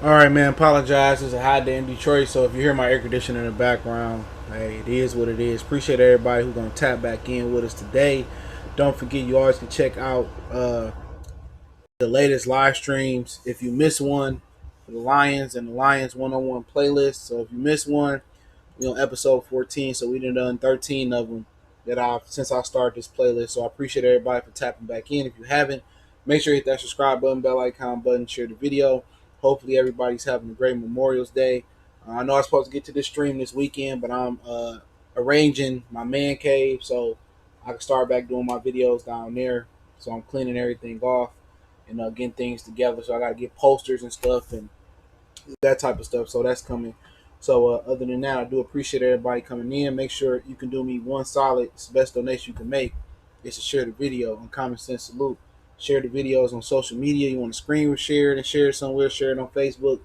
All right, man. Apologize. It's a hot day in Detroit, so if you hear my air conditioner in the background, hey, it is what it is. Appreciate everybody who's gonna tap back in with us today. Don't forget, you always can check out the latest live streams. If you miss one, for the Lions and the Lions one-on-one playlist. So if you miss one, we on episode 14. So we done 13 of them that I've since I started this playlist. So I appreciate everybody for tapping back in. If you haven't, make sure you hit that subscribe button, bell icon button, share the video. Hopefully everybody's having a great Memorial's Day. I know I'm supposed to get to this stream this weekend, but I'm arranging my man cave so I can start back doing my videos down there. So I'm cleaning everything off and getting things together. So I got to get posters and stuff and that type of stuff. So that's coming. So other than that, I do appreciate everybody coming in. Make sure you can do me one solid. It's the best donation you can make. Is to share the video on Common Sense Salute. Share the videos on social media. You want to screen share it and share it somewhere. Share it on Facebook.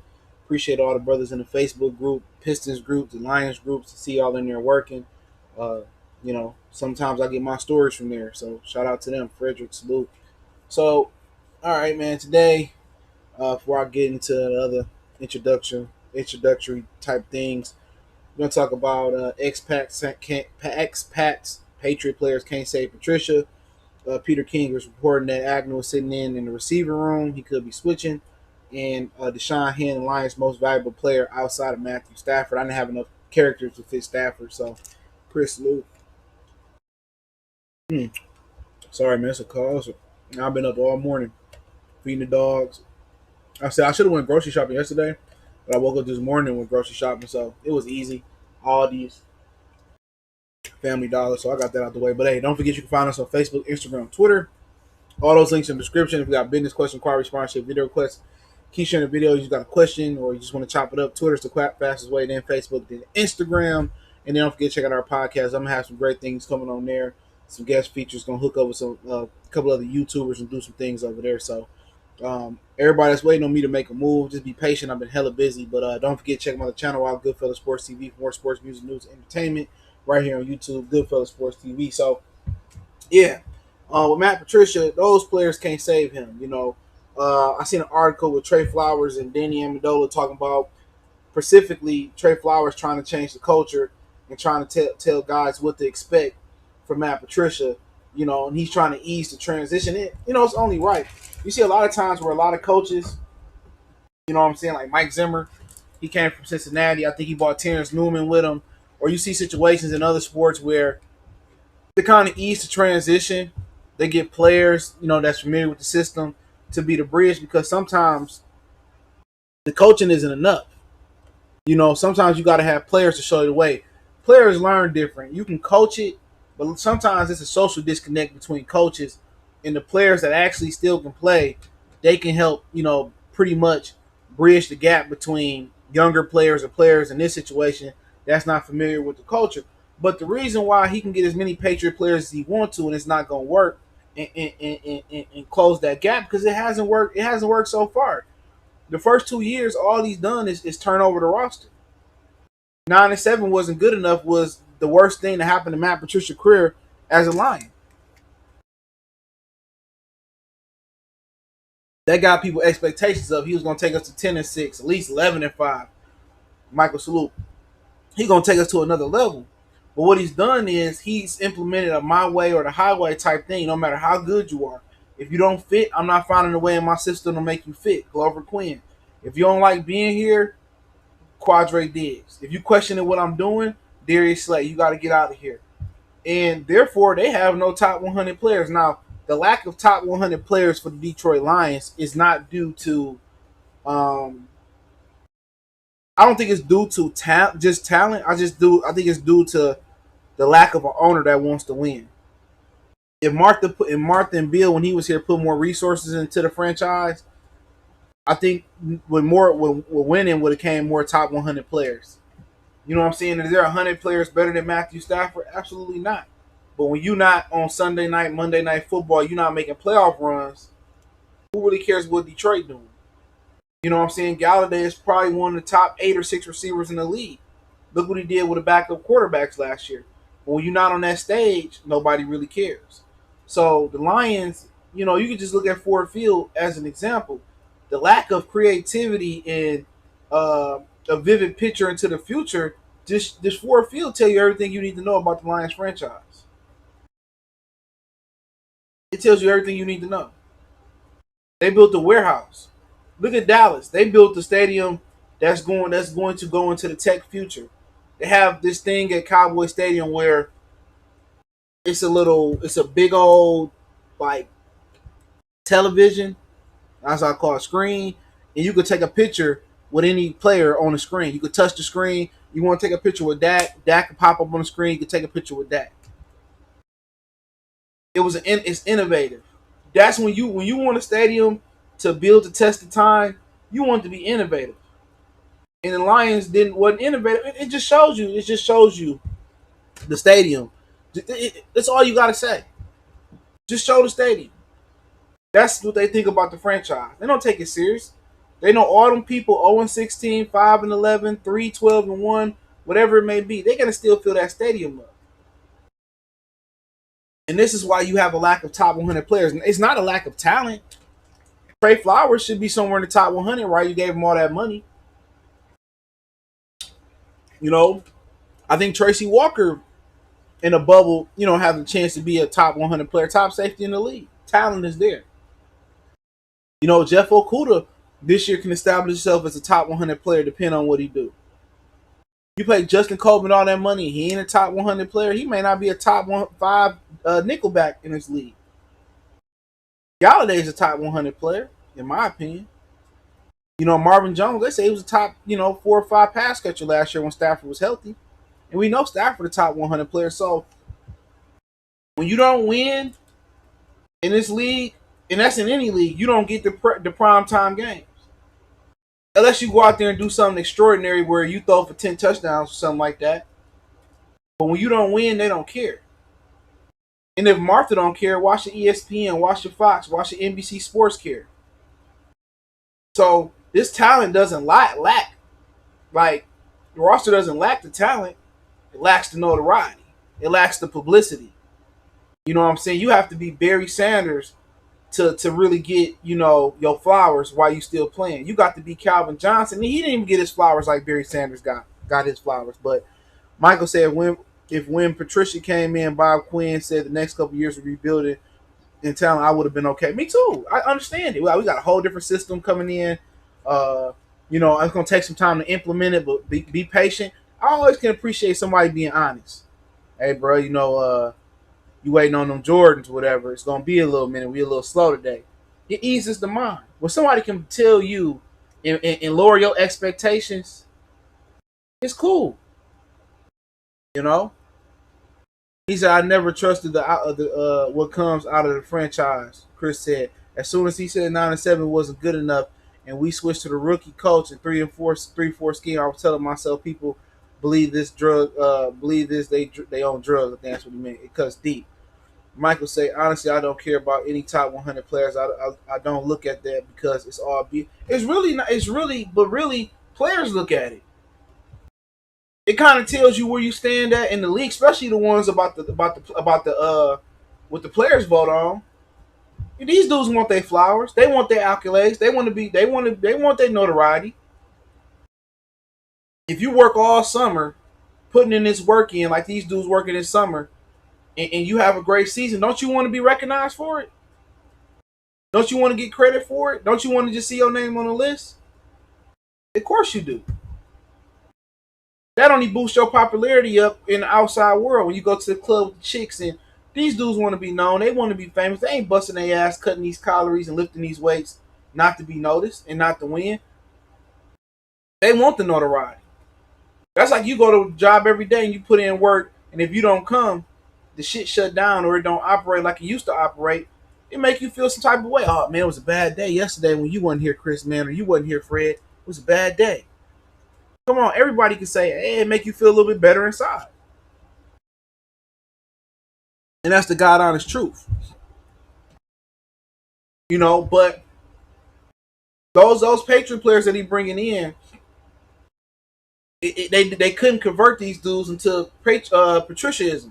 Appreciate all the brothers in the Facebook group, Pistons group, the Lions groups. To see y'all in there working. Uh, sometimes I get my stories from there. So shout out to them. Frederick, salute. So, all right, man. Today, before I get into the other introductory type things, we're gonna talk about expats. Patriot players can't save Patricia. Peter King was reporting that Agnew was sitting in the receiver room. He could be switching. And Deshaun Hen, Lions' most valuable player outside of Matthew Stafford. I didn't have enough characters to fit Stafford, so Chris Luke. Sorry, man, it's a call. So, I've been up all morning feeding the dogs. I said I should have went grocery shopping yesterday, but I woke up this morning and went grocery shopping, so it was easy. Aldi's, Family Dollar, so I got that out the way. But hey, don't forget you can find us on Facebook, Instagram, Twitter. All those links in the description. If you got business question, inquiry, sponsorship, video requests, keep sharing the video. You got a question or you just want to chop it up. Twitter's the fastest way. Then Facebook, then Instagram, and then don't forget to check out our podcast. I'm gonna have some great things coming on there. Some guest features. Gonna hook up with some couple other YouTubers and do some things over there. So everybody that's waiting on me to make a move, just be patient. I've been hella busy, but don't forget to check my other channel out, Goodfellas Sports TV, for more sports, music, news, and entertainment, right here on YouTube, Goodfellas Sports TV. So yeah, with Matt Patricia, those players can't save him. I seen an article with Trey Flowers and Danny Amendola talking about specifically Trey Flowers trying to change the culture and trying to tell guys what to expect from Matt Patricia. And he's trying to ease the transition. It's only right. You see a lot of times where a lot of coaches, you know what I'm saying, like Mike Zimmer, he came from Cincinnati. I think he brought Terrence Newman with him. Or you see situations in other sports where they kind of ease the transition. They get players, that's familiar with the system to be the bridge because sometimes the coaching isn't enough. Sometimes you got to have players to show you the way. Players learn different. You can coach it, but sometimes it's a social disconnect between coaches and the players that actually still can play. They can help, pretty much bridge the gap between younger players or players in this situation that's not familiar with the culture. But the reason why he can get as many Patriot players as he wants to and it's not going to work and close that gap because it hasn't worked. It hasn't worked so far. The first 2 years, all he's done is turn over the roster. 9-7 wasn't good enough. Was the worst thing to happen to Matt Patricia's career as a Lion. That got people expectations of he was going to take us to 10-6, at least 11-5. Michael Salute. He's going to take us to another level. But what he's done is he's implemented a my way or the highway type thing. No matter how good you are, if you don't fit, I'm not finding a way in my system to make you fit. Glover Quinn. If you don't like being here, Quadre Diggs. If you questioning what I'm doing, Darius Slay, you got to get out of here. And therefore, they have no top 100 players. Now, the lack of top 100 players for the Detroit Lions is not due to, I don't think it's due to just talent. I think it's due to the lack of an owner that wants to win. If Martha and Bill, when he was here, put more resources into the franchise, I think with winning would have came more top 100 players. You know what I'm saying? Is there 100 players better than Matthew Stafford? Absolutely not. But when you're not on Sunday night, Monday night football, you're not making playoff runs. Who really cares what Detroit doing? You know what I'm saying? Galladay is probably one of the top 8 or 6 receivers in the league. Look what he did with the backup quarterbacks last year. But when you're not on that stage, nobody really cares. So the Lions, you can just look at Ford Field as an example. the lack of creativity and a vivid picture into the future, this Ford Field tell you everything you need to know about the Lions franchise. It tells you everything you need to know. They built a warehouse. Look at Dallas. They built the stadium that's going to go into the tech future. They have this thing at Cowboy Stadium where it's a big old like television, as I call it, screen, and you could take a picture with any player on the screen. You could touch the screen. You want to take a picture with Dak. Dak can pop up on the screen. You can take a picture with Dak. It's innovative. That's when you want a stadium to build to test the time. You want it to be innovative. And the Lions wasn't innovative. It just shows you. It just shows you the stadium. That's all you gotta say. Just show the stadium. That's what they think about the franchise. They don't take it serious. They know all them people 0-16, 5-11, 3-12-1, whatever it may be. They're gonna still fill that stadium up. And this is why you have a lack of top 100 players. It's not a lack of talent. Trey Flowers should be somewhere in the top 100, right? You gave him all that money. You know, I think Tracy Walker in a bubble, have the chance to be a top 100 player, top safety in the league. Talent is there. Jeff Okudah this year can establish himself as a top 100 player depending on what he do. You pay Justin Coleman all that money, he ain't a top 100 player. He may not be a top 5 nickelback in this league. Galladay's a top 100 player, in my opinion. Marvin Jones, they say he was a top, 4 or 5 pass catcher last year when Stafford was healthy. And we know Stafford a top 100 player. So when you don't win in this league, and that's in any league, you don't get the prime time games. Unless you go out there and do something extraordinary where you throw for 10 touchdowns or something like that. But when you don't win, they don't care. And if Martha don't care, watch the ESPN, watch the Fox, watch the NBC Sports care. So this talent doesn't lack. Like, the roster doesn't lack the talent. It lacks the notoriety. It lacks the publicity. You know what I'm saying? You have to be Barry Sanders to really get, your flowers while you still playing. You got to be Calvin Johnson. He didn't even get his flowers like Barry Sanders got his flowers. But Michael said when Patricia came in, Bob Quinn said the next couple years of rebuilding in talent, I would have been okay. Me too. I understand it. Well, we got a whole different system coming in. It's going to take some time to implement it, but be patient. I always can appreciate somebody being honest. Hey, bro, you waiting on them Jordans, whatever. It's going to be a little minute. We're a little slow today. It eases the mind. When somebody can tell you and lower your expectations, it's cool. He said, I never trusted the what comes out of the franchise. Chris said, as soon as he said 9-7 wasn't good enough, and we switched to the rookie coach and 3-4 scheme, I was telling myself people believe this they own drugs. I think that's what he meant. It cuts deep. Michael say, honestly, I don't care about any top 100 players. I don't look at that because it's all it's really not. It's really, but really, players look at it. It kind of tells you where you stand at in the league, especially the ones about the what the players vote on. And these dudes want their flowers. They want their accolades. They want their notoriety. If you work all summer, putting in this work in like these dudes working this summer, and you have a great season, don't you want to be recognized for it? Don't you want to get credit for it? Don't you want to just see your name on the list? Of course you do. That only boosts your popularity up in the outside world when you go to the club with the chicks, and these dudes want to be known. They want to be famous. They ain't busting their ass, cutting these calories and lifting these weights not to be noticed and not to win. They want the notoriety. That's like you go to a job every day and you put in work, and if you don't come, the shit shut down or it don't operate like it used to operate. It make you feel some type of way. Oh man, it was a bad day yesterday when you wasn't here, Chris, man, or you wasn't here, Fred. It was a bad day. Come on, everybody can say, hey, it make you feel a little bit better inside. And that's the God honest truth. But those Patriot players that he bringing in, they couldn't convert these dudes into patricianism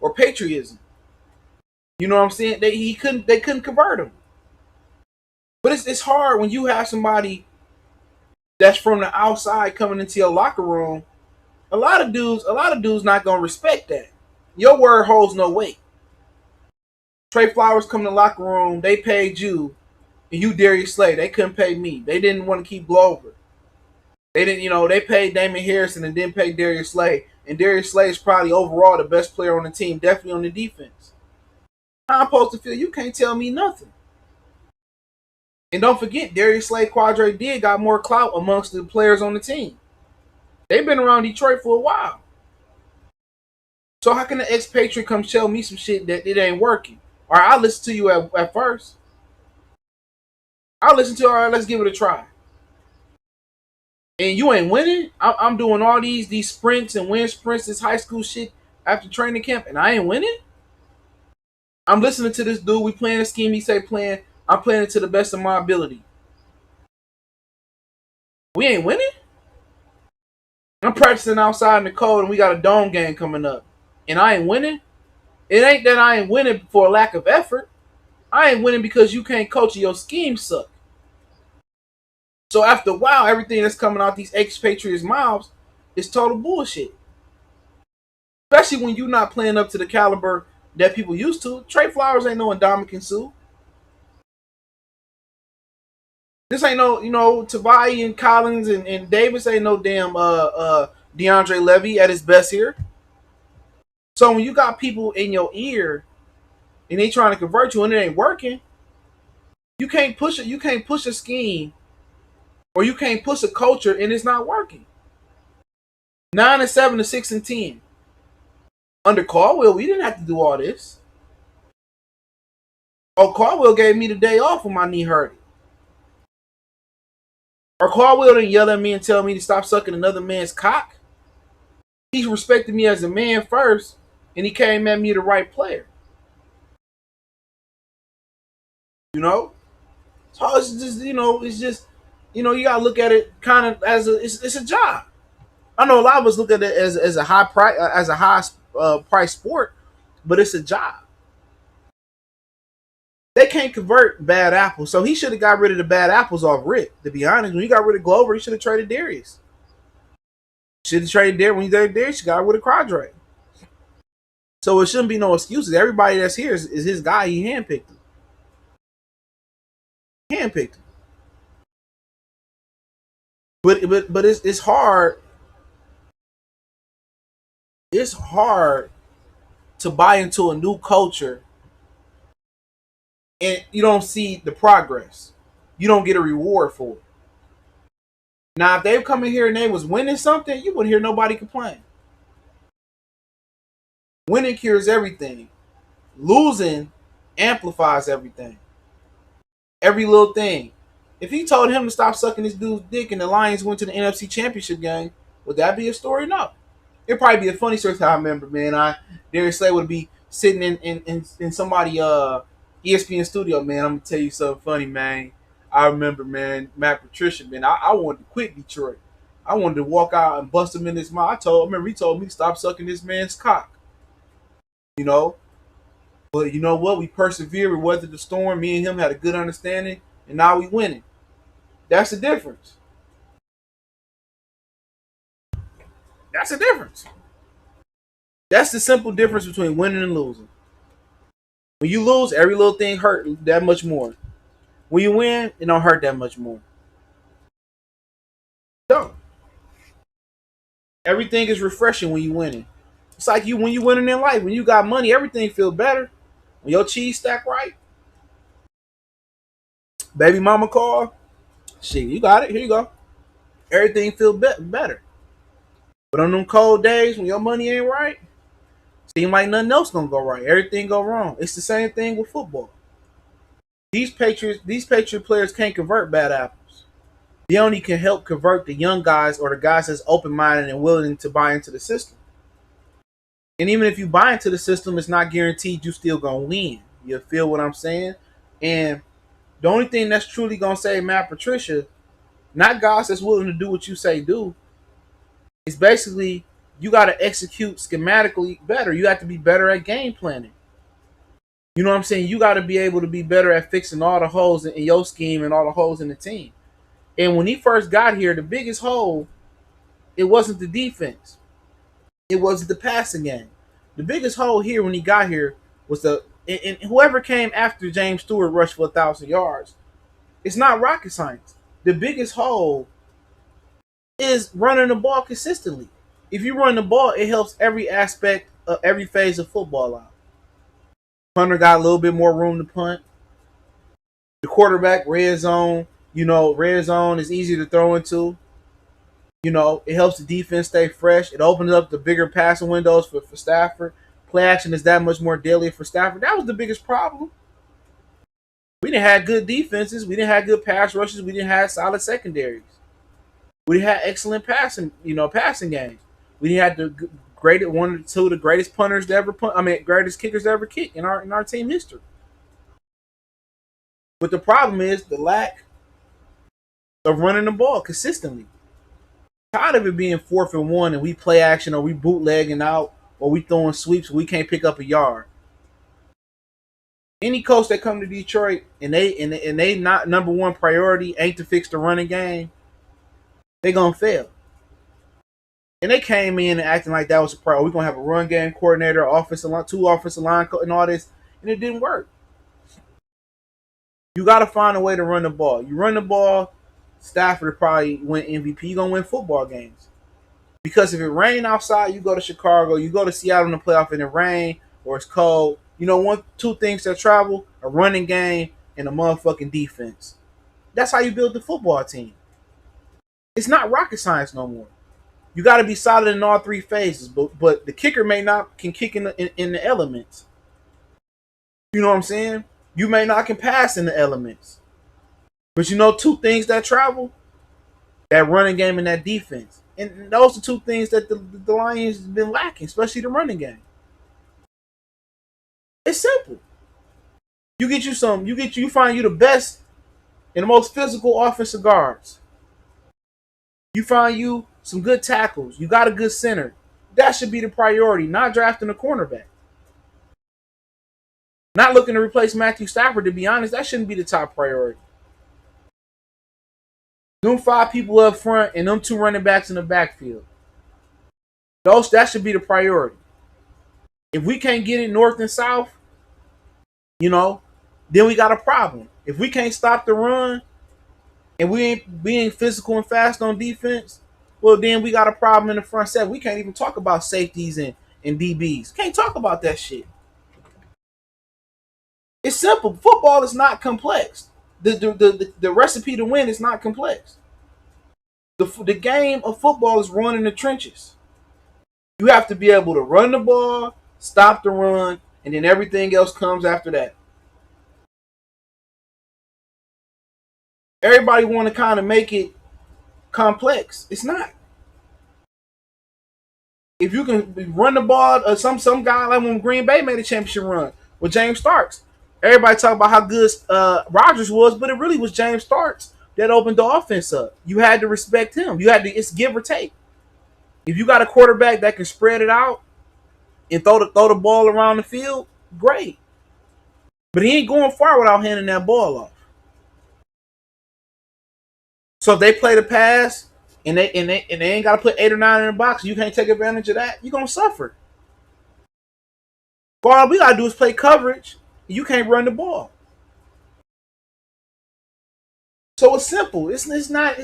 or patriotism. You know what I'm saying? They couldn't convert them. But it's hard when you have somebody that's from the outside coming into your locker room. A lot of dudes not gonna respect that. Your word holds no weight. Trey Flowers come in the locker room, they paid you, and you Darius Slay. They couldn't pay me. They didn't want to keep Glover. They didn't, they paid Damon Harrison and didn't pay Darius Slay. And Darius Slay is probably overall the best player on the team, definitely on the defense. How I'm supposed to feel? You can't tell me nothing. And don't forget, Darius Slay, Quadre did got more clout amongst the players on the team. They've been around Detroit for a while. So how can the expatriate come tell me some shit that it ain't working? All right, I'll listen to you at first. I'll listen to, all right, let's give it a try. And you ain't winning? I'm doing all these sprints and win sprints, this high school shit after training camp, and I ain't winning? I'm listening to this dude. We playing a scheme he say playing. I'm playing it to the best of my ability. We ain't winning? I'm practicing outside in the cold, and we got a dome game coming up. And I ain't winning? It ain't that I ain't winning for a lack of effort. I ain't winning because you can't coach and your scheme suck. So after a while, everything that's coming out these expatriates' mouths is total bullshit. Especially when you're not playing up to the caliber that people used to. Trey Flowers ain't no Ndamukong Suh. This ain't no, Tavai and Collins and Davis ain't no damn DeAndre Levy at his best here. So when you got people in your ear and they trying to convert you and it ain't working, you can't push it. You can't push a scheme or you can't push a culture and it's not working. 9-7 to 6-10. Under Caldwell, we didn't have to do all this. Oh, Caldwell gave me the day off when my knee hurt. Or Caldwell didn't yell at me and tell me to stop sucking another man's cock. He respected me as a man first, and he came at me the right player. So it's just, you gotta look at it kind of as it's a job. I know a lot of us look at it as a high price price sport, but it's a job. They can't convert bad apples, so he should have got rid of the bad apples off rip. To be honest, when he got rid of Glover, he should have traded Darius. Should have traded Darius when he traded Darius. He got rid of Quadre. So it shouldn't be no excuses. Everybody that's here is his guy. He handpicked him. But it's hard. It's hard to buy into a new culture and you don't see the progress. You don't get a reward for it. Now, if they come in here and they was winning something, you wouldn't hear nobody complain. Winning cures everything. Losing amplifies everything. Every little thing. If he told him to stop sucking this dude's dick and the Lions went to the NFC Championship game, would that be a story? No. It'd probably be a funny story. I remember, man. Darius Slay would be sitting in somebody ESPN studio, man. I'm gonna tell you something funny, man. I remember, man, Matt Patricia, man. I wanted to quit Detroit. I wanted to walk out and bust him in his mouth. I remember he told me to stop sucking this man's cock. But you know what? We persevered. We weathered the storm. Me and him had a good understanding, and now we winning. That's the difference. That's the difference. That's the simple difference between winning and losing. When you lose, every little thing hurt that much more. When you win, it don't hurt that much more. Don't. Everything is refreshing when you winning. It's like when you winning in life. When you got money, everything feel better. When your cheese stack right, baby mama call, shit, you got it. Here you go. Everything feel better. But on them cold days when your money ain't right, seem like nothing else gonna go right. Everything go wrong. It's the same thing with football. These Patriot players can't convert bad apples. They only can help convert the young guys or the guys that's open minded and willing to buy into the system. And even if you buy into the system, it's not guaranteed you still gonna win. You feel what I'm saying? And the only thing that's truly gonna save Matt Patricia, not guys that's willing to do what you say do, is basically you got to execute schematically better. You have to be better at game planning. You know what I'm saying? You got to be able to be better at fixing all the holes in your scheme and all the holes in the team. And when he first got here, the biggest hole, it wasn't the defense. It was the passing game. The biggest hole here when he got here was and whoever came after James Stewart rushed for 1,000 yards. It's not rocket science. The biggest hole is running the ball consistently. If you run the ball, it helps every aspect of every phase of football out. Punter got a little bit more room to punt. The quarterback, red zone, red zone is easy to throw into. It helps the defense stay fresh. It opens up the bigger passing windows for Stafford. Play action is that much more deadly for Stafford. That was the biggest problem. We didn't have good defenses. We didn't have good pass rushes. We didn't have solid secondaries. We didn't have excellent passing games. We didn't have the one or two of the greatest punters to ever punt. Greatest kickers to ever kick in our team history. But the problem is the lack of running the ball consistently. Tired of it being 4th and 1 and we play action or we bootlegging out or we throwing sweeps, we can't pick up a yard. Any coach that come to Detroit and they not number one priority ain't to fix the running game, they gonna fail. And they came in and acting like that was a priority. We're gonna have a run game coordinator, offensive line, 2 offensive line, and all this, and it didn't work. You got to find a way to run the ball. You run the ball, Stafford probably win MVP. You're going to win football games. Because if it rain outside, you go to Chicago, you go to Seattle in the playoff and it rain or it's cold. Two things that travel, a running game and a motherfucking defense. That's how you build the football team. It's not rocket science no more. You got to be solid in all 3 phases, but the kicker can kick in the elements. You know what I'm saying? You may not can pass in the elements. But 2 things that travel? That running game and that defense. And those are 2 things that the Lions have been lacking, especially the running game. It's simple. You find you the best and the most physical offensive guards. You find you some good tackles. You got a good center. That should be the priority, not drafting a cornerback. Not looking to replace Matthew Stafford, to be honest, that shouldn't be the top priority. Them 5 people up front and them 2 running backs in the backfield. That should be the priority. If we can't get it north and south, then we got a problem. If we can't stop the run and we ain't physical and fast on defense, well, then we got a problem in the front set. We can't even talk about safeties and DBs. Can't talk about that shit. It's simple. Football is not complex. The recipe to win is not complex. The game of football is run in the trenches. You have to be able to run the ball, stop the run, and then everything else comes after that. Everybody want to kind of make it complex. It's not. If you can run the ball, some guy like when Green Bay made a championship run with James Starks, everybody talk about how good Rodgers was, but it really was James Starks that opened the offense up. You had to respect him. It's give or take. If you got a quarterback that can spread it out and throw the ball around the field, great. But he ain't going far without handing that ball off. So if they play the pass and they ain't got to put 8 or 9 in the box, you can't take advantage of that, you're gonna suffer. All we gotta do is play coverage. You can't run the ball. So it's simple. It's not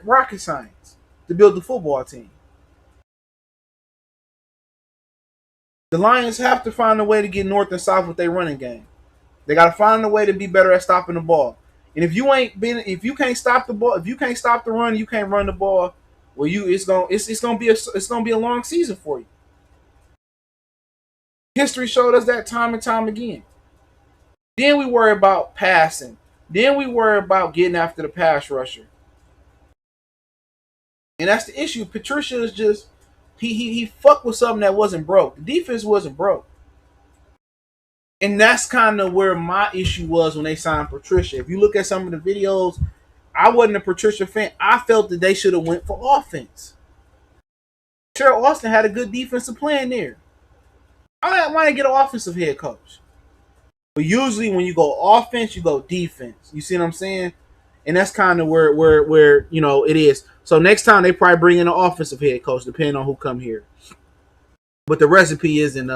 rocket science to build the football team. The Lions have to find a way to get north and south with their running game. They got to find a way to be better at stopping the ball. And if you can't stop the ball, if you can't stop the run, you can't run the ball. Well, it's gonna be a long season for you. History showed us that time and time again. Then we worry about passing. Then we worry about getting after the pass rusher. And that's the issue. Patricia is just he fucked with something that wasn't broke. The defense wasn't broke. And that's kind of where my issue was when they signed Patricia. If you look at some of the videos, I wasn't a Patricia fan. I felt that they should have went for offense. Sure, Austin had a good defensive plan there. Why didn't get an offensive head coach? But usually when you go offense, you go defense. You see what I'm saying? And that's kind of where it is. So next time they probably bring in an offensive head coach, depending on who come here. But the recipe isn't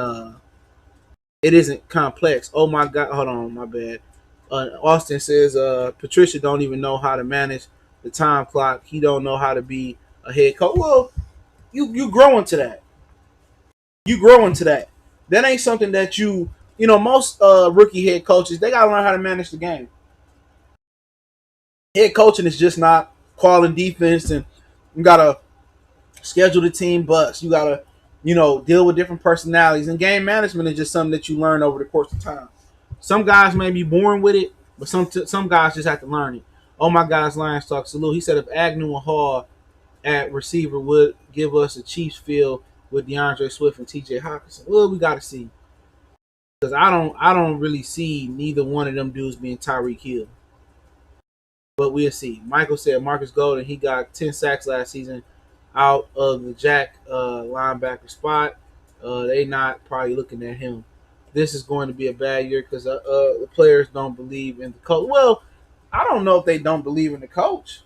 complex. Oh my God, hold on, my bad. Austin says Patricia don't even know how to manage the time clock. He don't know how to be a head coach. Well, you grow into that. You grow into that. That ain't something that most rookie head coaches, they gotta learn how to manage the game. Head coaching is just not calling defense, and you gotta schedule the team bus. You gotta, deal with different personalities. And game management is just something that you learn over the course of time. Some guys may be born with it, but some guys just have to learn it. Oh my gosh, Lions talk salute. He said if Agnew and Hall at receiver would give us a Chiefs feel with DeAndre Swift and TJ Hawkinson. Well, we gotta see. Because I don't really see neither one of them dudes being Tyreek Hill. But we'll see. Michael said Marcus Golden, he got 10 sacks last season out of the Jack linebacker spot. They not probably looking at him. This is going to be a bad year because the players don't believe in the coach. Well, I don't know if they don't believe in the coach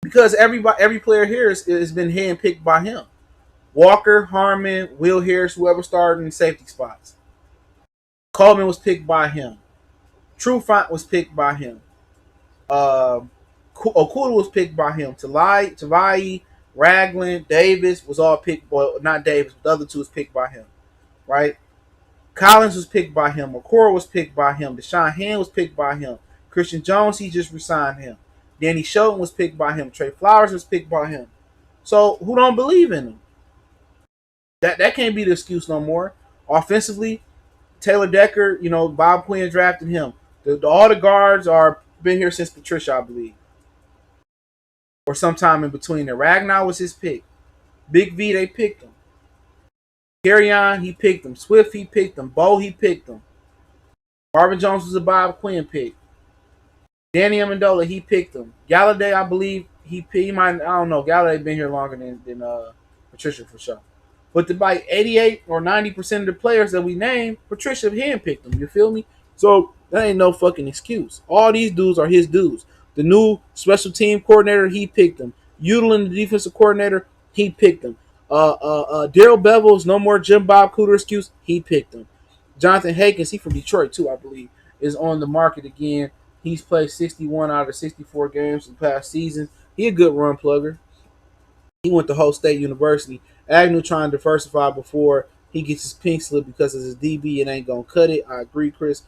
because every player here has been handpicked by him. Walker, Harmon, Will Harris, whoever started in safety spots. Coleman was picked by him. Trufant was picked by him. Okuda was picked by him. Tavai, Ragland, Davis was all picked. Well, not Davis, but the other two was picked by him. Right? Collins was picked by him. McCord was picked by him. Deshaun Hand was picked by him. Christian Jones, he just resigned him. Danny Shelton was picked by him. Trey Flowers was picked by him. So who don't believe in him? That can't be the excuse no more. Offensively, Taylor Decker, Bob Quinn drafted him. All the guards are been here since Patricia, I believe. Or sometime in between there. Ragnar was his pick. Big V, they picked him. Carrion, he picked him. Swift, he picked him. Bo, he picked him. Marvin Jones was a Bob Quinn pick. Danny Amendola, he picked him. Galladay, I believe, he might, I don't know. Galladay been here longer than Patricia for sure. But like 88 or 90% of the players that we named, Patricia handpicked them. You feel me? So that ain't no fucking excuse. All these dudes are his dudes. The new special team coordinator, he picked them. Udelin, the defensive coordinator, he picked them. Daryl Bevels, no more Jim Bob Cooter excuse, he picked them. Jonathan Hankins, he from Detroit too, I believe, is on the market again. He's played 61 out of 64 games in past seasons. He a good run plugger. He went to Whole State University. Agnew trying to diversify before he gets his pink slip because of his DB and ain't gonna cut it. I agree, Chris.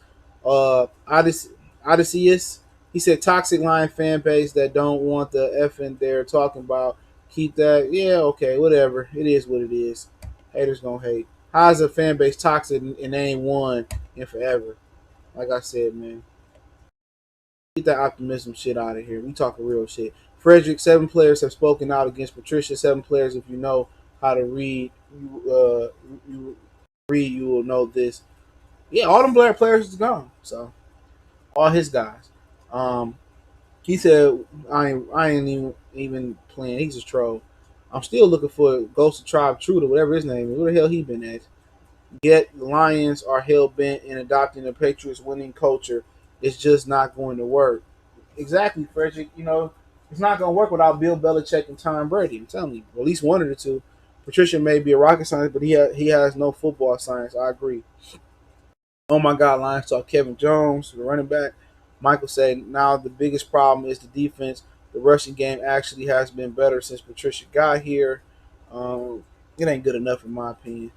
Odysseus, he said toxic Lion fan base that don't want the effing they're talking about. Keep that. Yeah, okay, whatever. It is what it is. Haters gonna hate. How's a fan base toxic and they ain't won in forever? Like I said, man. Get that optimism shit out of here. We talking real shit. Frederick, 7 players have spoken out against Patricia. 7 players, if you know how to read, you will know this. Yeah, all them Blair players is gone. So all his guys. He said I ain't even playing. He's a troll. I'm still looking for Ghost of Tribe Truth or whatever his name is. Where the hell he been at? Yet the Lions are hell bent in adopting the Patriots winning culture. It's just not going to work. Exactly, Frederick. It's not going to work without Bill Belichick and Tom Brady. I'm telling you, well, at least one of the two. Patricia may be a rocket science, but he has no football science. I agree. Oh my God, Lions talk Kevin Jones, the running back. Michael said now the biggest problem is the defense. The rushing game actually has been better since Patricia got here. It ain't good enough in my opinion.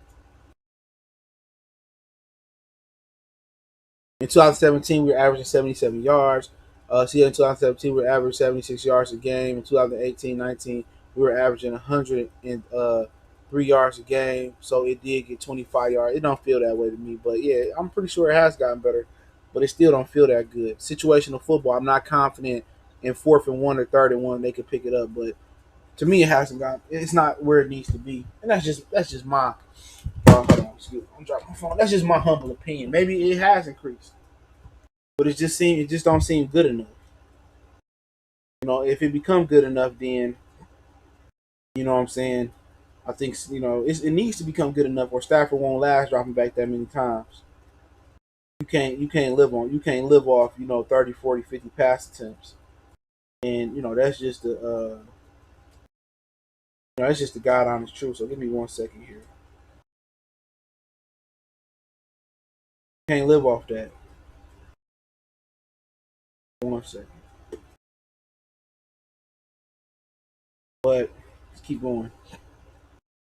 In 2017, we were averaging 77 yards. In 2017, we were averaging 76 yards a game. In 2018-19, we were averaging 103 yards a game. So it did get 25 yards. It don't feel that way to me. But, yeah, I'm pretty sure it has gotten better. But it still don't feel that good. Situational football, I'm not confident in 4th and 1 or 3rd and 1 they could pick it up. But to me, it hasn't gone. It's not where it needs to be. And that's just my hold on, excuse me. I'm dropping my phone. That's just my humble opinion. Maybe it has increased, but it just don't seem good enough. If it become good enough, then what I'm saying. I think it needs to become good enough, or Stafford won't last dropping back that many times. you can't live off 30, 40, 50 pass attempts, and that's just the God honest truth. So give me 1 second here. Can't live off that. 1 second, but let's keep going.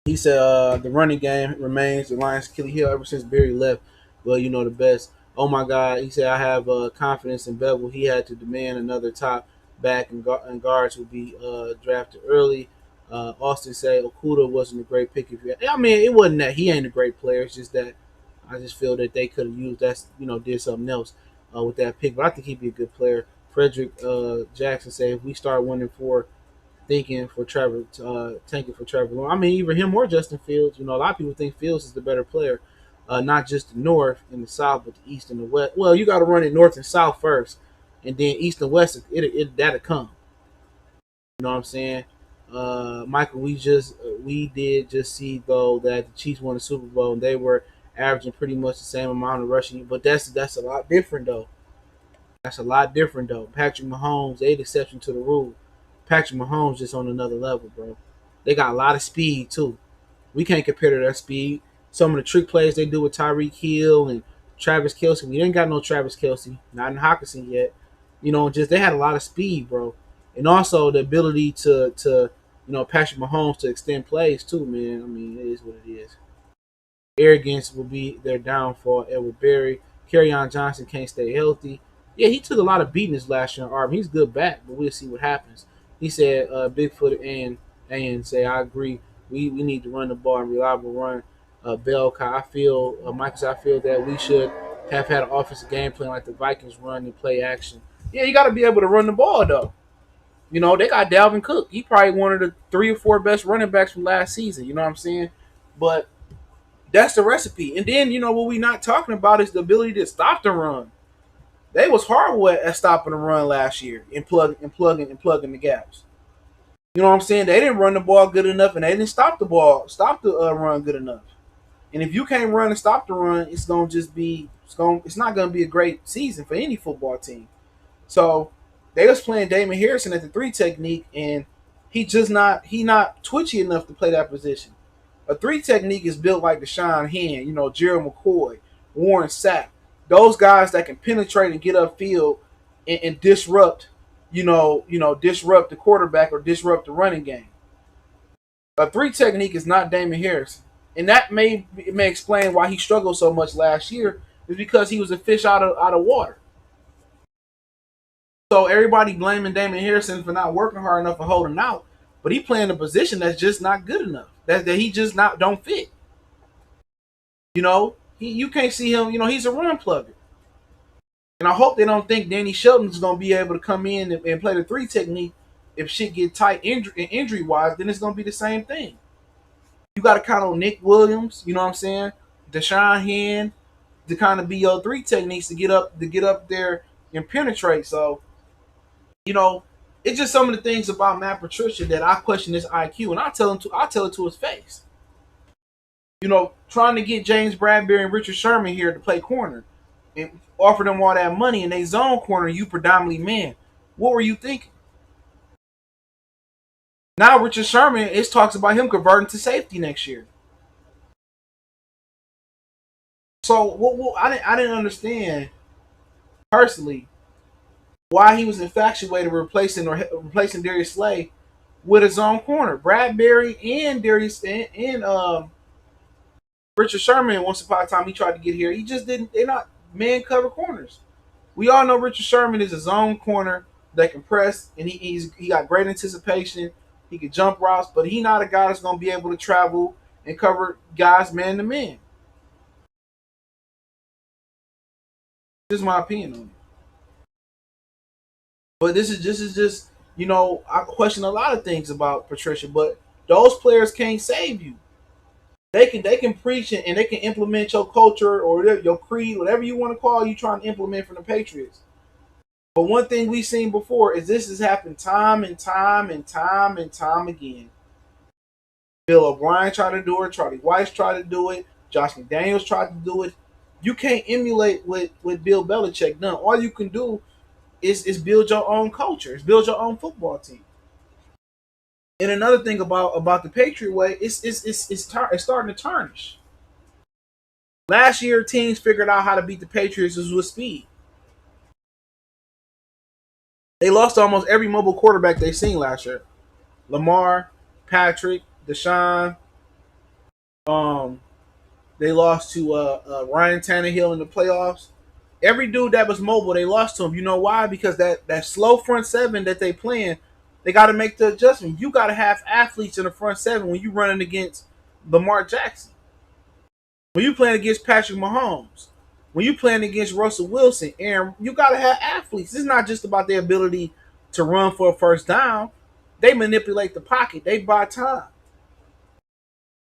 He said the running game remains the Lions' Achilles heel ever since Barry left. Well, the best. Oh my God, he said I have confidence in Bevel. He had to demand another top back, and guards will be drafted early. Austin said Okuda wasn't a great pick. I mean, it wasn't that he ain't a great player. It's just that I just feel that they could have used that, did something else with that pick. But I think he'd be a good player. Frederick Jackson said if we start winning four thinking for Trevor, tanking for Trevor Lawrence. I mean, either him or Justin Fields. A lot of people think Fields is the better player, not just the North and the South, but the East and the West. Well, you got to run it North and South first, and then East and West. That'll come. You know what I'm saying? Michael, we did just see though that the Chiefs won the Super Bowl and they were averaging pretty much the same amount of rushing, but that's a lot different though. That's a lot different though. Patrick Mahomes, they exception to the rule. Patrick Mahomes just on another level, bro. They got a lot of speed too. We can't compare to their speed. Some of the trick plays they do with Tyreek Hill and Travis Kelce. We ain't got no Travis Kelce, not in Hawkinson yet. Just they had a lot of speed, bro, and also the ability to Patrick Mahomes to extend plays too, man. I mean, it is what it is. Arrogance will be their downfall. Edward Berry, Kerryon Johnson can't stay healthy. Yeah, he took a lot of beatings last year on Arm. He's good back, but we'll see what happens. He said, Bigfoot and say, I agree. We need to run the ball and reliable run. Belka, Michael, I feel that we should have had an offensive game plan like the Vikings run and play action. Yeah, you got to be able to run the ball, though. They got Dalvin Cook. He probably one of the 3 or 4 best running backs from last season. You know what I'm saying? But that's the recipe. And then, what we not talking about is the ability to stop the run. They was horrible at stopping the run last year and plugging the gaps. You know what I'm saying? They didn't run the ball good enough, and they didn't stop the run good enough. And if you can't run and stop the run, it's not gonna be a great season for any football team. So they was playing Damon Harrison at the 3 technique, and he not twitchy enough to play that position. A 3 technique is built like Deshaun Hand, Gerald McCoy, Warren Sapp. Those guys that can penetrate and get upfield and disrupt, disrupt the quarterback or disrupt the running game. A 3 technique is not Damon Harrison. And that may explain why he struggled so much last year, is because he was a fish out of water. So everybody blaming Damon Harrison for not working hard enough for holding out, but he playing a position that's just not good enough. That he just not don't fit. You can't see him. He's a run plugger. And I hope they don't think Danny Shelton's going to be able to come in and play the 3 technique. If shit get tight injury wise, then it's going to be the same thing. You got to count on Nick Williams. You know what I'm saying? Deshaun Hand to kind of be your 3 techniques to get up there and penetrate. So, it's just some of the things about Matt Patricia that I question his IQ, and I tell it to his face. Trying to get James Bradbury and Richard Sherman here to play corner and offer them all that money, and they zone corner you predominantly man. What were you thinking? Now Richard Sherman, it talks about him converting to safety next year. So I didn't understand personally why he was infatuated with replacing Darius Slay with his own corner. Bradbury and Darius and Richard Sherman, once upon a time he tried to get here. He just didn't. They're not man cover corners. We all know Richard Sherman is a zone corner that can press, and he got great anticipation. He can jump routes, but he's not a guy that's going to be able to travel and cover guys man to man. This is my opinion on it. But this is just I question a lot of things about Patricia, but those players can't save you. They can preach and they can implement your culture or your creed, whatever you want to call you trying to implement from the Patriots. But one thing we've seen before is this has happened time and time and time and time again. Bill O'Brien tried to do it. Charlie Weiss tried to do it. Josh McDaniels tried to do it. You can't emulate what Bill Belichick done. All you can do is build your own culture. Is build your own football team. And another thing about the Patriot way, it's starting to tarnish. Last year, teams figured out how to beat the Patriots is with speed. They lost to almost every mobile quarterback they seen last year. Lamar, Patrick, Deshaun. Um, they lost to Ryan Tannehill in the playoffs. Every dude that was mobile, they lost to him. You know why? Because that slow front seven that they playing, they got to make the adjustment. You got to have athletes in the front seven when you running against Lamar Jackson. When you playing against Patrick Mahomes, when you playing against Russell Wilson, Aaron, you got to have athletes. It's not just about their ability to run for a first down. They manipulate the pocket. They buy time.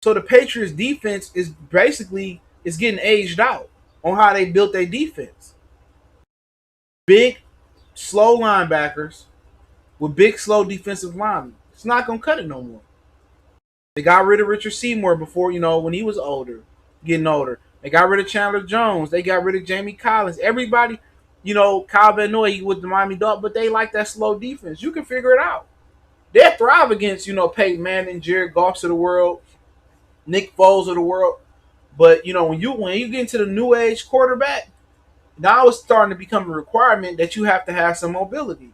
So the Patriots defense is basically is getting aged out on how they built their defense. Big, slow linebackers with big, slow defensive linemen. It's not gonna cut it no more. They got rid of Richard Seymour before, when he was getting older. They got rid of Chandler Jones. They got rid of Jamie Collins. Everybody, Kyle Van Noy with the Miami Dolphins, but they like that slow defense. You can figure it out. They thrive against, Peyton Manning, Jared Goffs of the world, Nick Foles of the world. But when you get into the new age quarterback, now it's starting to become a requirement that you have to have some mobility.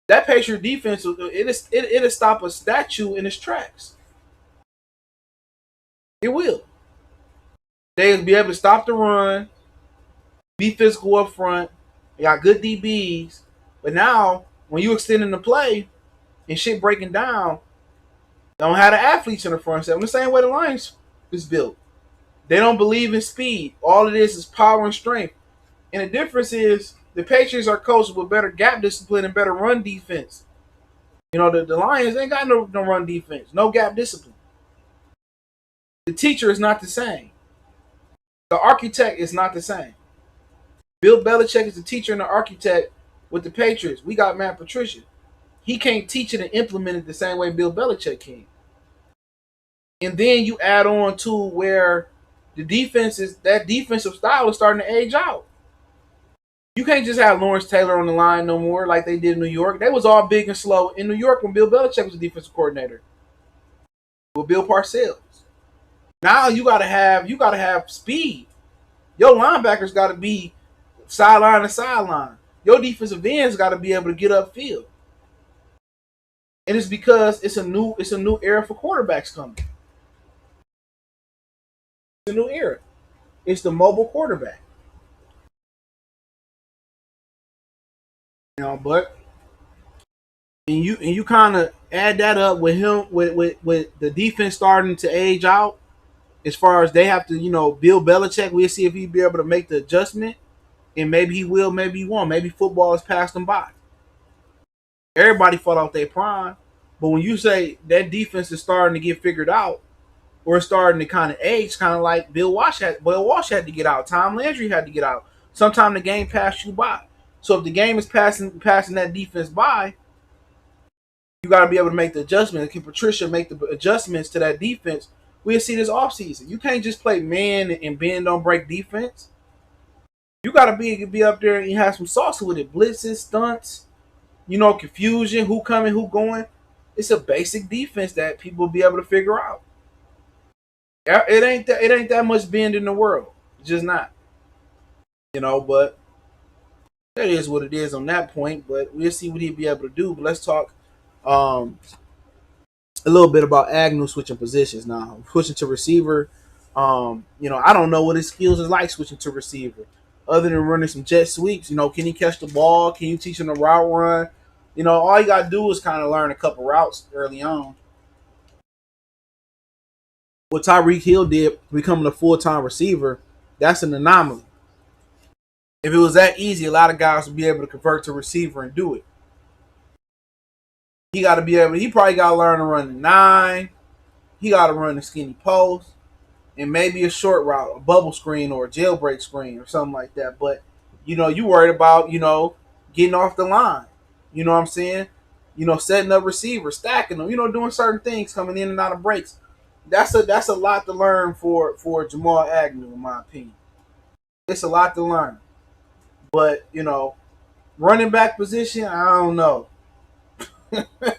That Patriot defense, it'll stop a statue in its tracks. It will. They'll be able to stop the run, be physical up front. They got good DBs. But now, when you extending the play and shit breaking down, they don't have the athletes in the front seven. The same way the Lions is built. They don't believe in speed. All it is power and strength. And the difference is the Patriots are coached with better gap discipline and better run defense. The Lions ain't got no run defense, no gap discipline. The teacher is not the same. The architect is not the same. Bill Belichick is the teacher and the architect with the Patriots. We got Matt Patricia. He can't teach it and implement it the same way Bill Belichick can. And then you add on to where that defensive style is starting to age out. You can't just have Lawrence Taylor on the line no more like they did in New York. They was all big and slow in New York when Bill Belichick was the defensive coordinator with Bill Parcells. Now you gotta have speed. Your linebackers gotta be sideline to sideline. Your defensive ends gotta be able to get upfield. And it's because it's a new era for quarterbacks coming. It's a new era. It's the mobile quarterback. But and you kind of add that up with him with the defense starting to age out. As far as they have to, Bill Belichick, we'll see if he'll be able to make the adjustment, and maybe he will, maybe he won't. Maybe football has passed him by. Everybody fought out their prime, but when you say that defense is starting to get figured out, or it's starting to kind of age, kind of like Bill Walsh had to get out. Tom Landry had to get out. Sometimes the game passed you by. So if the game is passing that defense by, you got to be able to make the adjustment. Can Patricia make the adjustments to that defense? We'll see this offseason. You can't just play man and bend don't break defense. You got to be up there and have some sauce with it. Blitzes, stunts, confusion, who coming, who going. It's a basic defense that people will be able to figure out. It ain't that much bend in the world. It's just not. But that is what it is on that point. But we'll see what he'll be able to do. But let's talk a little bit about Agnew switching positions now. Switching to receiver. I don't know what his skills is like switching to receiver. Other than running some jet sweeps, can he catch the ball? Can you teach him the route run? All you got to do is kind of learn a couple routes early on. What Tyreek Hill did becoming a full-time receiver, that's an anomaly. If it was that easy, a lot of guys would be able to convert to receiver and do it. He probably got to learn to run the 9. He got to run the skinny post and maybe a short route, a bubble screen or a jailbreak screen or something like that. But, you worried about, getting off the line. You know what I'm saying? Setting up receivers, stacking them, doing certain things, coming in and out of breaks. That's a lot to learn for Jamal Agnew, in my opinion. It's a lot to learn. But running back position, I don't know. I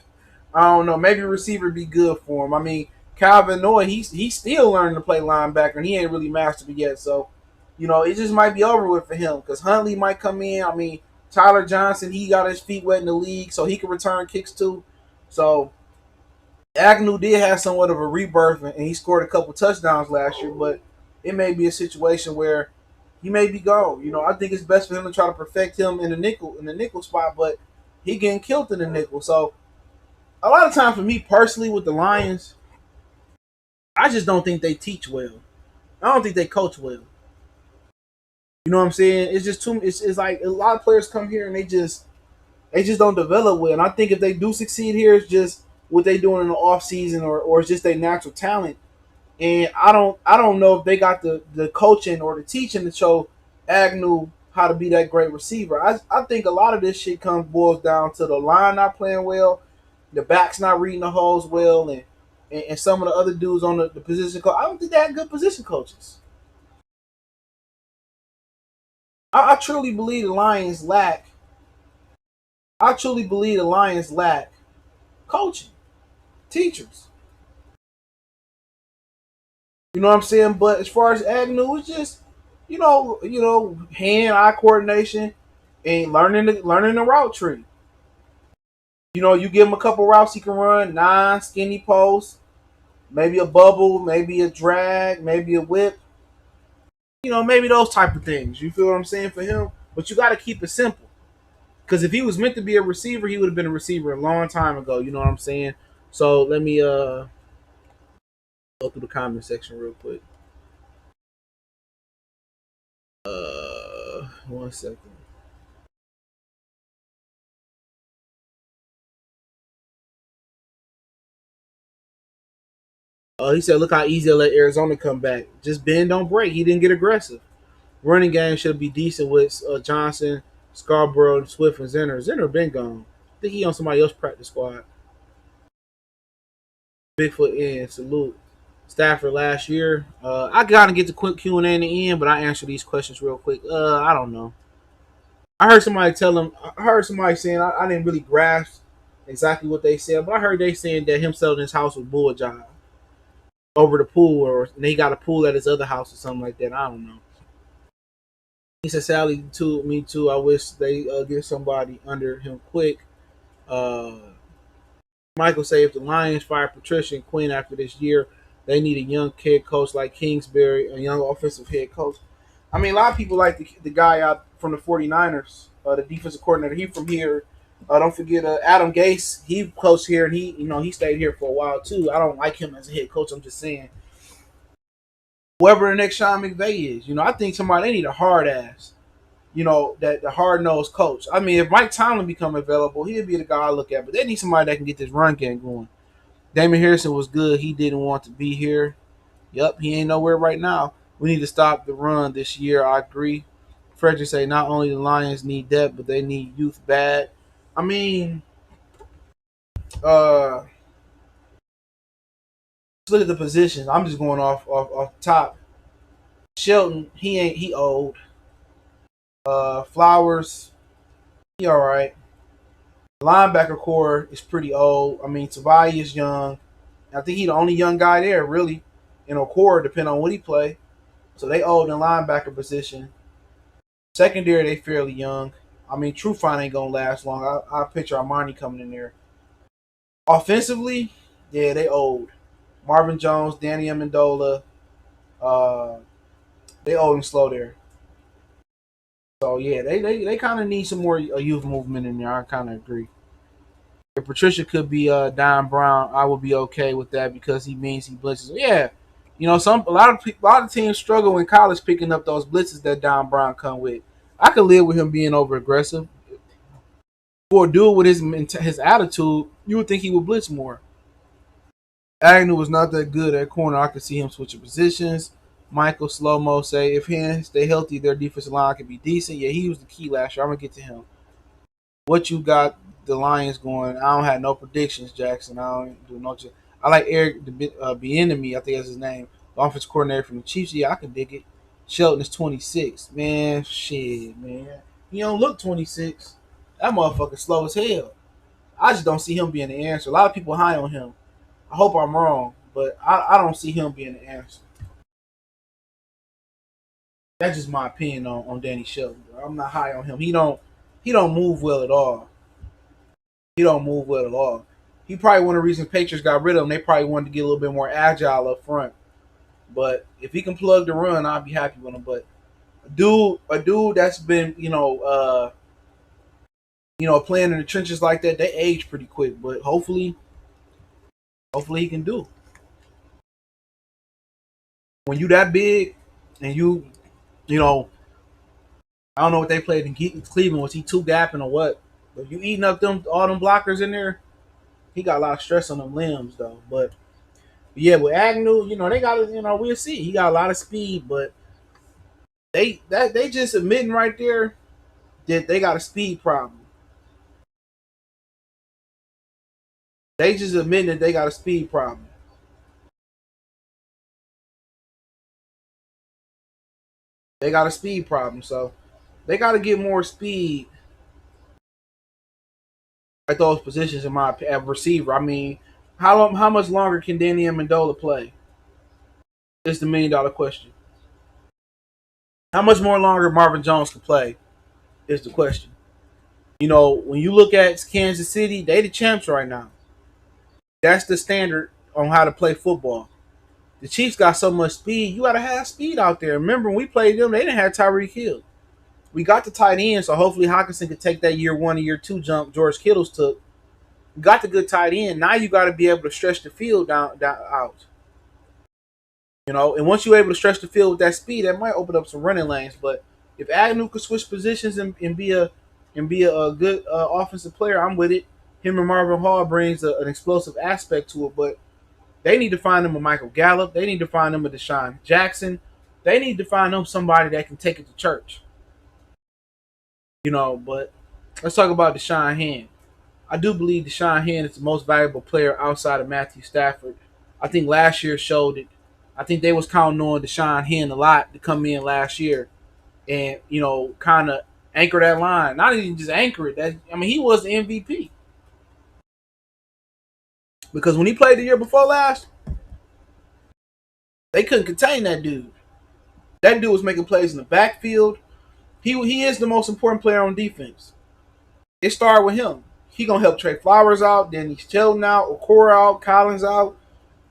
don't know. Maybe receiver be good for him. I mean, Calvin Noy, he's still learning to play linebacker, and he ain't really mastered it yet. So, it just might be over with for him because Huntley might come in. I mean, Tyler Johnson, he got his feet wet in the league, so he can return kicks too. So Agnew did have somewhat of a rebirth, and he scored a couple touchdowns last year. But it may be a situation where he may be gone. I think it's best for him to try to perfect him in the nickel spot, but he getting killed in the nickel. So a lot of times for me personally with the Lions, I just don't think they teach well. I don't think they coach well. You know what I'm saying? It's just too. It's like a lot of players come here and they just don't develop well. And I think if they do succeed here, it's just what they doing in the off season or it's just their natural talent. And I don't know if they got the coaching or the teaching to show Agnew how to be that great receiver. I think a lot of this shit boils down to the line not playing well, the backs not reading the holes well, and some of the other dudes on the position coach. I don't think they had good position coaches. I truly believe the Lions lack. I truly believe the Lions lack coaching, teachers. You know what I'm saying? But as far as Agnew, it's just hand-eye coordination and learning the route tree. You give him a couple routes he can run, nine skinny posts, maybe a bubble, maybe a drag, maybe a whip. Maybe those type of things. You feel what I'm saying for him? But you got to keep it simple. Because if he was meant to be a receiver, he would have been a receiver a long time ago. You know what I'm saying? So let me go through the comment section real quick. 1 second. He said, "Look how easy to let Arizona come back. Just bend, don't break. He didn't get aggressive. Running game should be decent with Johnson, Scarborough, Swift, and Zenner. Zenner been gone. I think he on somebody else's practice squad. Bigfoot in salute. Stafford last year. I gotta get the quick Q&A in the end, but I answer these questions real quick. I don't know. I heard somebody tell him. I heard somebody saying I didn't really grasp exactly what they said, but I heard they saying that him selling his house was bull job over the pool, or they got a pool at his other house or something like that. I don't know. He said, "Sally, too, me too. I wish they get somebody under him quick." Uh, Michael say if the Lions fire Patricia and Quinn after this year, they need a young head coach like Kingsbury, a young offensive head coach. I mean, a lot of people like the guy out from the 49ers, the defensive coordinator. He from here. Don't forget Adam Gase. He coached here, and he stayed here for a while too. I don't like him as a head coach. I'm just saying, whoever the next Sean McVay is, I think somebody they need a hard ass. That the hard nosed coach. I mean, if Mike Tomlin become available, he'd be the guy I look at. But they need somebody that can get this run game going. Damon Harrison was good. He didn't want to be here. Yep, he ain't nowhere right now. We need to stop the run this year. I agree. Frederick say not only the Lions need depth, but they need youth bad. I mean, let's look at the positions. I'm just going off the top. Shelton, he old. Flowers, he all right. Linebacker core is pretty old. I mean, Tavai is young. I think he's the only young guy there, really, in a core, depending on what he play. So they old in linebacker position. Secondary, they fairly young. I mean, Trufant ain't gonna last long. I picture Armani coming in there. Offensively, yeah, they old. Marvin Jones, Danny Amendola, uh, they old and slow there. So yeah, they kind of need some more youth movement in there. I kind of agree. If Patricia could be Don Brown, I would be okay with that because he means he blitzes. Yeah, a lot of teams struggle in college picking up those blitzes that Don Brown come with. I could live with him being over aggressive. For a dude with his attitude, you would think he would blitz more. Agnew was not that good at corner. I could see him switching positions. Michael Slow-Mo say if hands stay healthy, their defensive line could be decent. Yeah, he was the key last year. I'm gonna get to him. What you got the Lions going? I don't have no predictions, Jackson. I don't do no. I like Eric Bieniemy. I think that's his name. The offensive coordinator from the Chiefs. Yeah, I can dig it. Shelton is 26. Man, shit, man. He don't look 26. That motherfucker slow as hell. I just don't see him being the answer. A lot of people high on him. I hope I'm wrong, but I don't see him being the answer. That's just my opinion on Danny Shelton. Bro. I'm not high on him. He don't move well at all. He don't move well at all. He probably one of the reasons Patriots got rid of him. They probably wanted to get a little bit more agile up front. But if he can plug the run, I'll be happy with him. But a dude that's been playing in the trenches like that, they age pretty quick. But hopefully he can do. When you that big, and you know, I don't know what they played in Cleveland. Was he two gapping or what? But you eating up them all them blockers in there, he got a lot of stress on them limbs though. But yeah, with Agnew, they got to, we'll see. He got a lot of speed, but they just admitting right there that they got a speed problem. They just admitting that they got a speed problem. They got a speed problem, so they got to get more speed at those positions in my at receiver. I mean, how much longer can Danny Amendola play? Is the $1 million question. How much more longer Marvin Jones can play is the question. When you look at Kansas City, they the champs right now. That's the standard on how to play football. The Chiefs got so much speed. You got to have speed out there. Remember, when we played them, they didn't have Tyreek Hill. We got the tight end, so hopefully Hawkinson could take that year 1 and year 2 jump George Kittle's took. You got the good tight end. Now you got to be able to stretch the field down out. And once you're able to stretch the field with that speed, that might open up some running lanes. But if Agnew could switch positions and be a good offensive player, I'm with it. Him and Marvin Hall brings an explosive aspect to it, but they need to find him a Michael Gallup. They need to find him a Deshaun Jackson. They need to find him somebody that can take it to church. But let's talk about Deshaun Hand. I do believe Deshaun Hand is the most valuable player outside of Matthew Stafford. I think last year showed it. I think they was counting on Deshaun Hand a lot to come in last year and, kind of anchor that line. Not even just anchor it. He was the MVP. Because when he played the year before last, they couldn't contain that dude. That dude was making plays in the backfield. He is the most important player on defense. It started with him. He gonna help Trey Flowers out, then he's Sheldon out, Okora out, Collins out.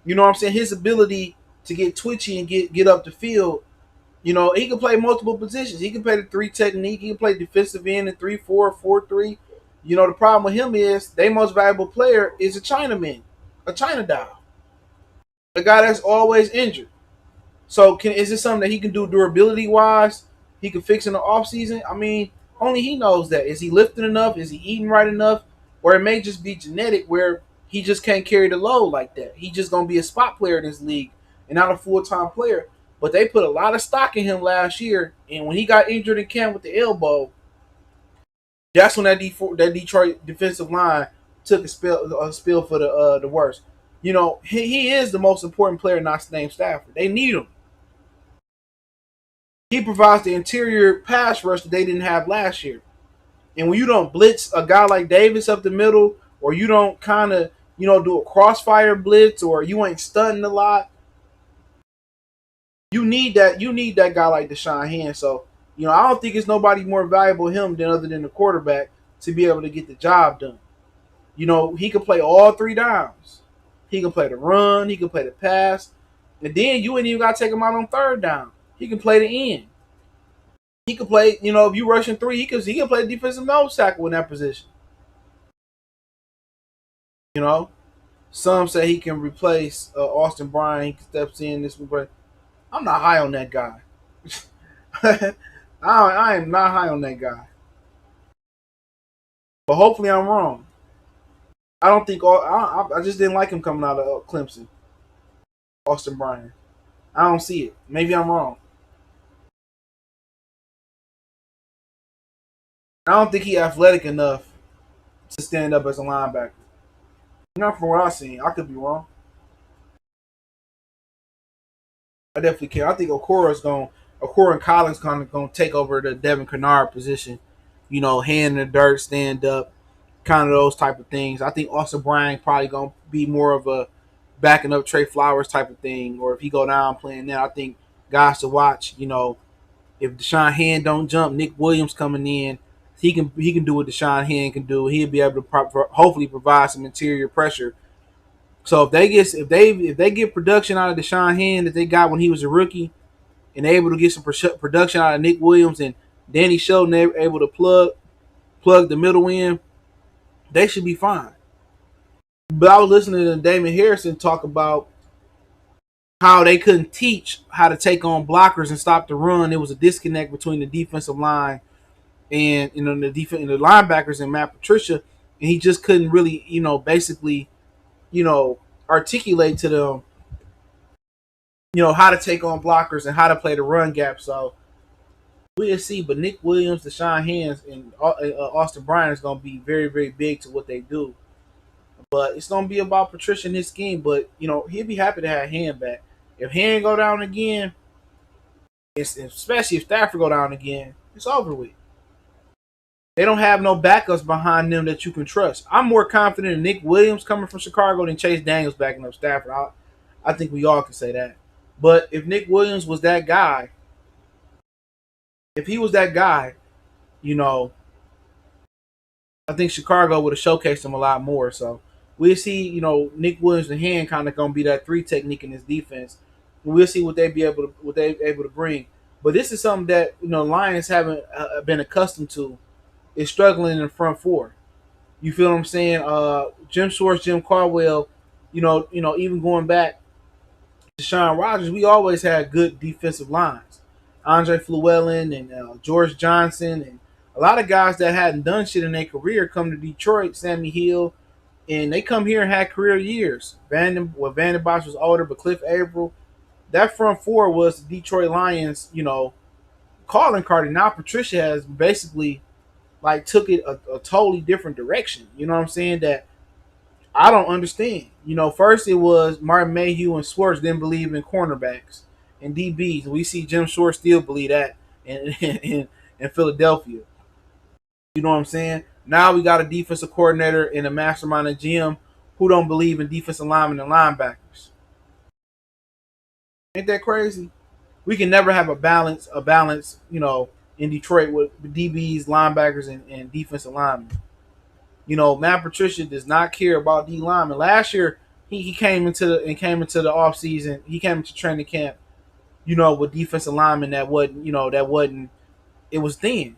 You know what I'm saying? His ability to get twitchy and get up the field. He can play multiple positions. He can play the 3 technique. He can play defensive end in 3-4, 4-3. The problem with him is their most valuable player is a Chinaman, a China doll, a guy that's always injured. So is this something that he can do durability wise? He can fix in the offseason? Only he knows that. Is he lifting enough? Is he eating right enough? Or it may just be genetic where he just can't carry the load like that. He just gonna be a spot player in this league and not a full-time player. But they put a lot of stock in him last year, and when he got injured in camp with the elbow, that's when that Detroit defensive line took a spill for the worst. He is the most important player not named Stafford. They need him. He provides the interior pass rush that they didn't have last year. And when you don't blitz a guy like Davis up the middle, or you don't kind of, do a crossfire blitz, or you ain't stunting a lot, you need that. You need that guy like Deshaun Hand. So, I don't think it's nobody more valuable to him than other than the quarterback to be able to get the job done. He can play all 3 downs. He can play the run. He can play the pass. And then you ain't even got to take him out on 3rd down. He can play the end. He can play, if you rushing 3, he can play defensive nose tackle in that position. Some say he can replace Austin Bryan. He steps in this way. I'm not high on that guy. I am not high on that guy. But hopefully I'm wrong. I don't think I just didn't like him coming out of Clemson. Austin Bryan. I don't see it. Maybe I'm wrong. I don't think he's athletic enough to stand up as a linebacker. Not from what I've seen. I could be wrong. I definitely can. I think Okora's going. Corin Collins kind of going to take over the Devin Kennard position. Hand in the dirt, stand up, kind of those type of things. I think Austin Bryant probably going to be more of a backing up Trey Flowers type of thing, or if he go down playing that, I think guys to watch. If Deshaun Hand don't jump, Nick Williams coming in, he can do what Deshaun Hand can do. He'll be able to hopefully provide some interior pressure. So if they get production out of Deshaun Hand that they got when he was a rookie, and able to get some production out of Nick Williams and Danny Shelton, they're able to plug the middle in, they should be fine. But I was listening to Damon Harrison talk about how they couldn't teach how to take on blockers and stop the run. There was a disconnect between the defensive line and the linebackers and Matt Patricia, and he just couldn't really, basically, articulate to them, how to take on blockers and how to play the run gap. So we'll see. But Nick Williams, Deshaun Hands, and Austin Bryant is going to be very, very big to what they do. But it's going to be about Patricia and his scheme. But, he'll be happy to have Hand back. If Hand go down again, especially if Stafford go down again, it's over with. They don't have no backups behind them that you can trust. I'm more confident in Nick Williams coming from Chicago than Chase Daniels backing up Stafford. I think we all can say that. But if Nick Williams was that guy, if he was that guy, I think Chicago would have showcased him a lot more. So we'll see, Nick Williams and Hand kind of gonna be that three technique in his defense. We'll see what they able to bring. But this is something that Lions haven't been accustomed to. Is struggling in the front four. You feel what I'm saying? Jim Schwartz, Jim Caldwell, even going back to Sean Rogers, we always had good defensive lines. Andre Fluellen and George Johnson and a lot of guys that hadn't done shit in their career come to Detroit, Sammy Hill, and they come here and had career years. Vanden Bosch was older, but Cliff Averill, that front four was the Detroit Lions, calling card. And now Patricia has basically took it a totally different direction. You know what I'm saying? That I don't understand. First it was Martin Mayhew and Schwartz didn't believe in cornerbacks and DBs. We see Jim Schwartz still believe that in Philadelphia. You know what I'm saying? Now we got a defensive coordinator and a mastermind at GM who don't believe in defensive linemen and linebackers. Ain't that crazy? We can never have a balance, in Detroit with DBs, linebackers, and defensive linemen. Matt Patricia does not care about D linemen. Last year, he came into the offseason. He came into training camp, with defensive linemen that wasn't. It was thin.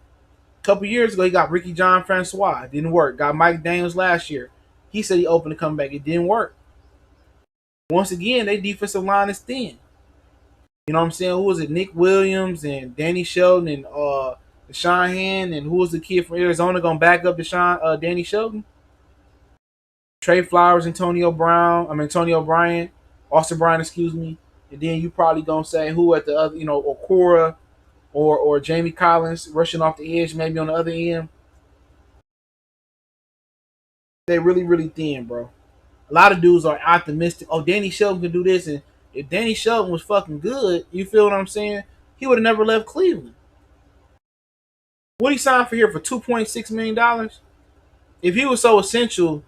A couple years ago, he got Ricky John Francois. It didn't work. Got Mike Daniels last year. He said he opened to come back. It didn't work. Once again, their defensive line is thin. You know what I'm saying? Who was it? Nick Williams and Danny Shelton and Deshaun Hand, and who was the kid from Arizona going to back up Danny Shelton? Trey Flowers, Antonio Bryant, Austin Bryant, excuse me. And then you probably going to say who at the other, Okora or Jamie Collins rushing off the edge maybe on the other end. They really, really thin, bro. A lot of dudes are optimistic. Oh, Danny Shelton can do this. And if Danny Shelton was fucking good, you feel what I'm saying? He would have never left Cleveland. What he signed for here for $2.6 million? If he was so essential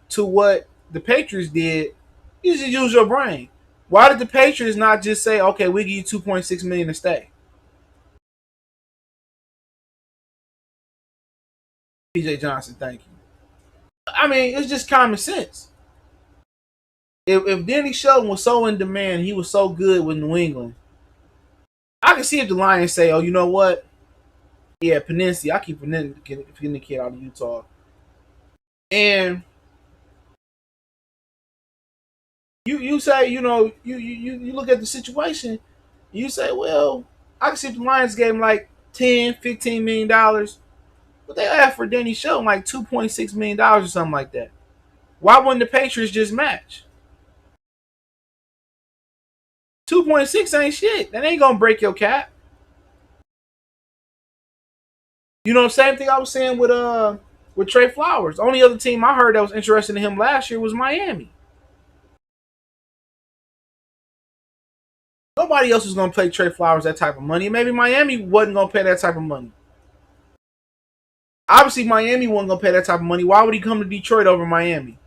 to what the Patriots did, you just use your brain. Why did the Patriots not just say, okay, we give you $2.6 million to stay? PJ Johnson, thank you. I mean, it's just common sense. If Danny Shelton was so in demand, he was so good with New England, I can see if the Lions say, oh, you know what? Yeah, Peninsula. I keep forgetting the kid out of Utah. And you say, you look at the situation, you say, well, I can see if the Lions gave him like $10, $15 million, but they asked for Danny Shelton like $2.6 million or something like that. Why wouldn't the Patriots just match? 2.6 ain't shit. That ain't gonna break your cap. Same thing I was saying with Trey Flowers. The only other team I heard that was interested in him last year was Miami. nobody else was going to pay Trey Flowers that type of money. Maybe Miami wasn't going to pay that type of money. Obviously, Miami wasn't going to pay that type of money. Why would he come to Detroit over Miami?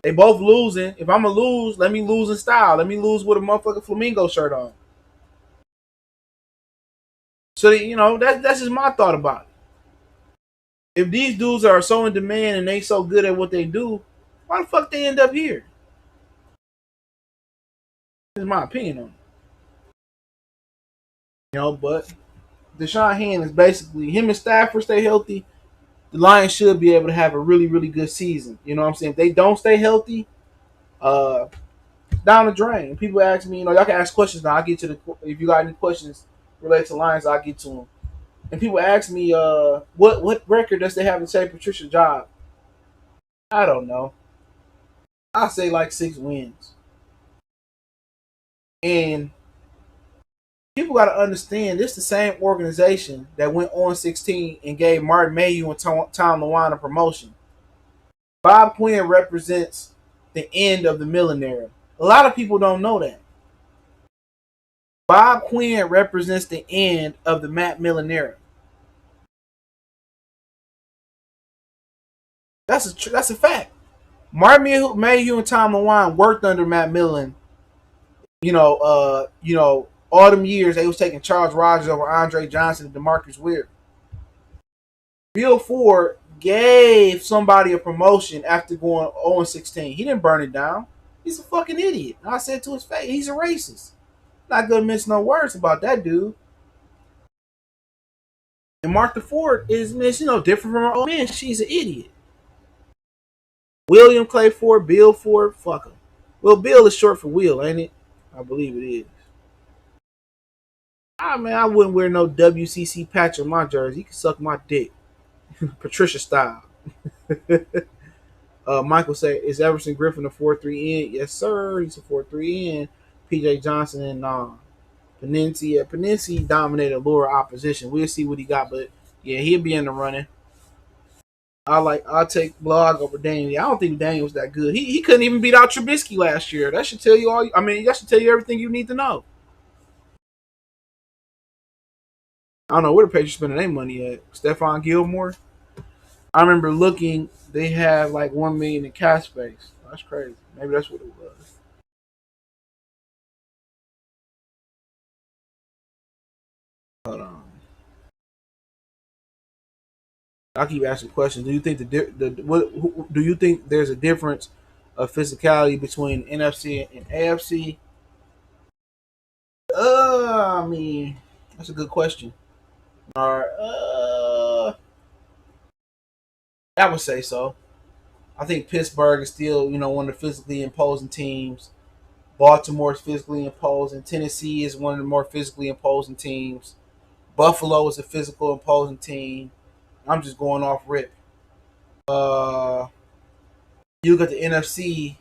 They both losing. If I'm going to lose, let me lose in style. Let me lose with a motherfucking Flamingo shirt on. So, that's just my thought about it. If these dudes are so in demand and they so good at what they do, why the fuck they end up here? This is my opinion on it. But Deshaun Hand is basically, him and Stafford stay healthy, the Lions should be able to have a really, really good season. You know what I'm saying? If they don't stay healthy, down the drain. People ask me, y'all can ask questions now. I'll get to if you got any questions related to Lions, I'll get to them. And people ask me, what record does they have to say Patricia job? I don't know. I say like 6 wins. And people got to understand, this is the same organization that went on 16 and gave Martin Mayhew and Tom Lewine a promotion. Bob Quinn represents the end of the Millen era. A lot of people don't know that. Bob Quinn represents the end of the Matt Millen era. That's a fact. Martin Mayhew and Tom Lewine worked under Matt Millen. All them years they was taking Charles Rogers over Andre Johnson and DeMarcus Ware. Bill Ford gave somebody a promotion after going 0-16. He didn't burn it down. He's a fucking idiot. I said to his face, he's a racist. Not gonna miss no words about that dude. And Martha Ford is, different from her old man. She's an idiot. William Clay Ford, Bill Ford, fuck him. Well, Bill is short for Will, ain't it? I believe it is. I wouldn't wear no WCC patch on my jersey. You can suck my dick. Patricia style. Michael say, is Everson Griffin a 4-3 in? Yes, sir. He's a 4-3 in. PJ Johnson and Panensi. Panensi dominated lower opposition. We'll see what he got, but yeah, he'll be in the running. I'll take Blog over Daniel. I don't think Daniel was that good. He couldn't even beat out Trubisky last year. That should tell you all. That should tell you everything you need to know. I don't know where the Patriots spending their money at. Stephon Gilmore. I remember looking. They had like $1 million in cash space. That's crazy. Maybe that's what it was. Hold on. I keep asking questions. Do you think do you think there's a difference of physicality between NFC and AFC? That's a good question. All right. I would say so. I think Pittsburgh is still, one of the physically imposing teams. Baltimore is physically imposing. Tennessee is one of the more physically imposing teams. Buffalo is a physical imposing team. I'm just going off rip. You got the NFC.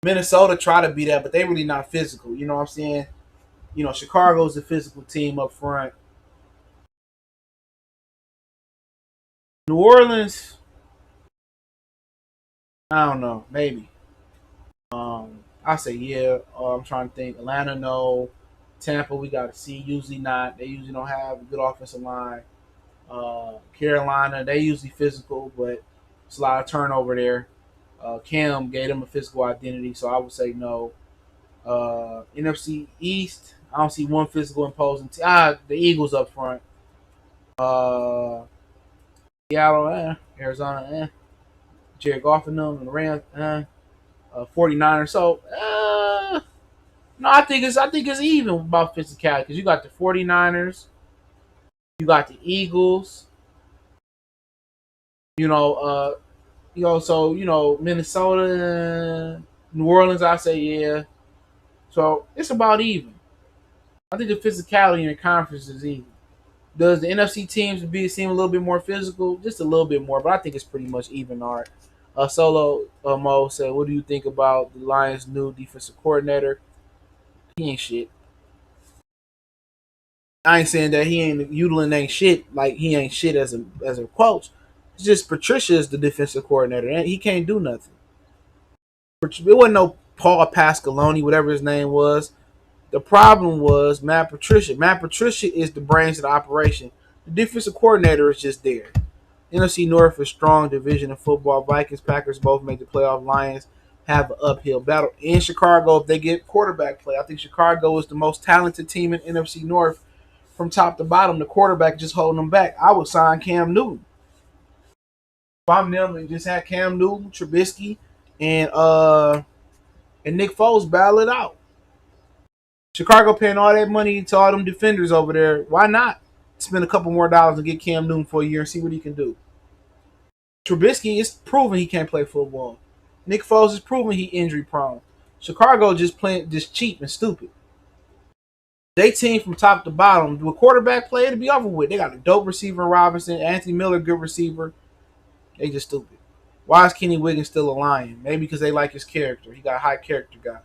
Minnesota try to be that, but they really not physical. You know what I'm saying? Chicago's a physical team up front. New Orleans, I don't know, maybe. I say yeah. I'm trying to think. Atlanta, no. Tampa, we got to see. Usually not. They usually don't have a good offensive line. Carolina, they usually physical, but it's a lot of turnover there. Cam gave them a physical identity, so I would say no. NFC East, I don't see one physical imposing team. The Eagles up front. Seattle, Arizona, Jared Goff and them, and the Rams, 49ers. So, no, I think it's even about physicality because you got the 49ers, you got the Eagles, Minnesota, New Orleans. I say yeah. So it's about even. I think the physicality in the conference is even. Does the NFC teams seem a little bit more physical? Just a little bit more, but I think it's pretty much even art. Solo Mo said, what do you think about the Lions' new defensive coordinator? He ain't shit. I ain't saying that Udelin ain't shit, like he ain't shit as a coach. It's just Patricia is the defensive coordinator, and he can't do nothing. It wasn't no Paul Pasqualoni, whatever his name was. The problem was Matt Patricia. Matt Patricia is the brains of the operation. The defensive coordinator is just there. NFC North is strong division in football. Vikings, Packers both make the playoff. Lions have an uphill battle. In Chicago, if they get quarterback play, I think Chicago is the most talented team in NFC North from top to bottom. The quarterback just holding them back. I would sign Cam Newton. If I'm them and just had Cam Newton, Trubisky, and Nick Foles battle it out. Chicago paying all that money to all them defenders over there. Why not spend a couple more dollars and get Cam Newton for a year and see what he can do? Trubisky is proven he can't play football. Nick Foles is proven he injury prone. Chicago just playing just cheap and stupid. They team from top to bottom. With quarterback play, it'll be over with. They got a dope receiver in Robinson, Anthony Miller, good receiver. They just stupid. Why is Kenny Wiggins still a Lion? Maybe because they like his character. He got a high character guy.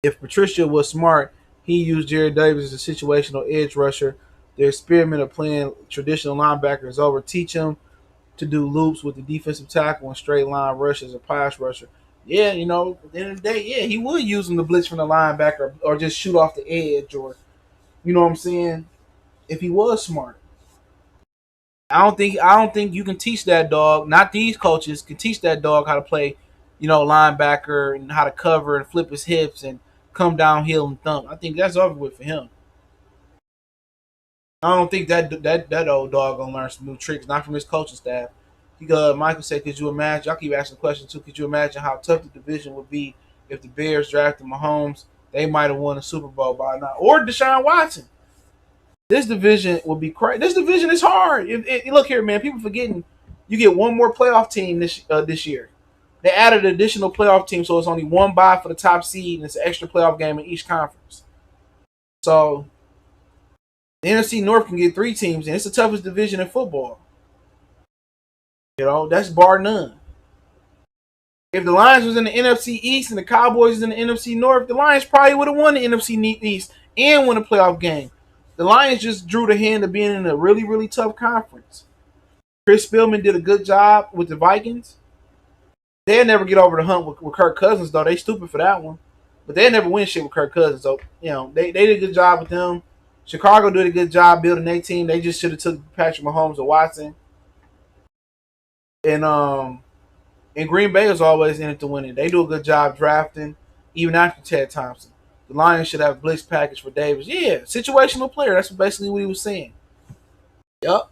If Patricia was smart, he used Jared Davis as a situational edge rusher. Their experiment of playing traditional linebackers over. Teach him to do loops with the defensive tackle and straight line rush as a pass rusher. Yeah, at the end of the day, yeah, he would use him to blitz from the linebacker or just shoot off the edge or, you know what I'm saying, if he was smart. I don't think you can teach that dog. Not these coaches can teach that dog how to play, linebacker and how to cover and flip his hips and come downhill and thump. I think that's over with for him. I don't think that old dog gonna learn some new tricks, not from his coaching staff. Michael said, "Could you imagine?" Y'all keep asking questions too. Could you imagine how tough the division would be if the Bears drafted Mahomes? They might have won a Super Bowl by now, or Deshaun Watson. This division will be crazy. This division is hard. Look here, man. People forgetting you get one more playoff team this year. They added an additional playoff team, so it's only one bye for the top seed, and it's an extra playoff game in each conference. So the NFC North can get 3 teams, and it's the toughest division in football. That's bar none. If the Lions was in the NFC East and the Cowboys was in the NFC North, the Lions probably would have won the NFC East and won a playoff game. The Lions just drew the hand of being in a really, really tough conference. Chris Spielman did a good job with the Vikings. They'll never get over the hump with Kirk Cousins, though. They stupid for that one. But they'll never win shit with Kirk Cousins. So, they did a good job with them. Chicago did a good job building their team. They just should have took Patrick Mahomes or Watson. And Green Bay is always in it to win it. They do a good job drafting, even after Ted Thompson. The Lions should have a blitz package for Davis. Yeah, situational player. That's basically what he was saying. Yep.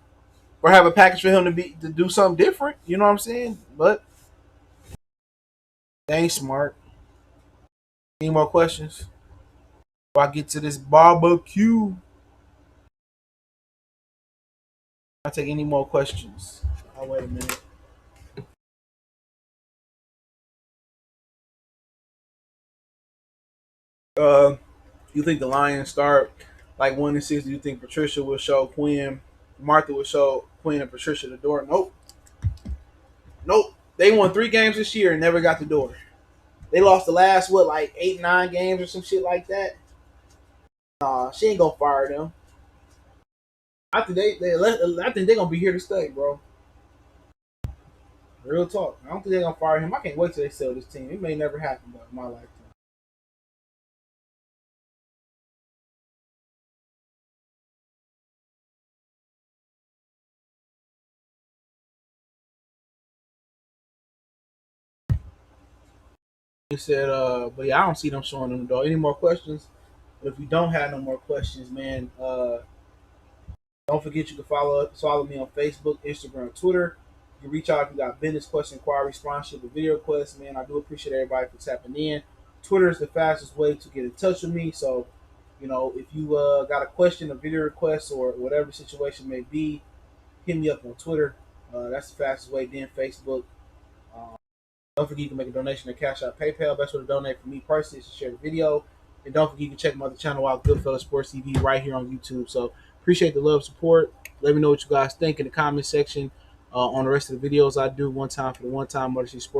Or have a package for him to do something different. You know what I'm saying? But they ain't smart. Any more questions? Before I get to this barbecue, I'll take any more questions. Oh, wait a minute. You think the Lions start like 1-6? Do you think Patricia will show Martha will show Quinn and Patricia the door? Nope. They won 3 games this year and never got the door. They lost the last 8, 9 games or some shit like that. She ain't gonna fire them. I think they're gonna be here to stay, bro. Real talk. I don't think they're gonna fire him. I can't wait till they sell this team. It may never happen, but in my lifetime. He said, but yeah, I don't see them showing them the door. Any more questions? But if you don't have no more questions, man, don't forget you can follow me on Facebook, Instagram, Twitter. You can reach out if you got business question, inquiry, sponsorship, or video requests. Man, I do appreciate everybody for tapping in. Twitter is the fastest way to get in touch with me. So, if you got a question, a video request, or whatever situation may be, hit me up on Twitter. That's the fastest way. Then Facebook. Don't forget you can make a donation to Cash App, PayPal. Best way to donate for me personally is to share the video. And don't forget you can check my other channel out, Goodfellas Sports TV, right here on YouTube. So appreciate the love, support. Let me know what you guys think in the comment section on the rest of the videos I do. One time for the one time Motor City Sports.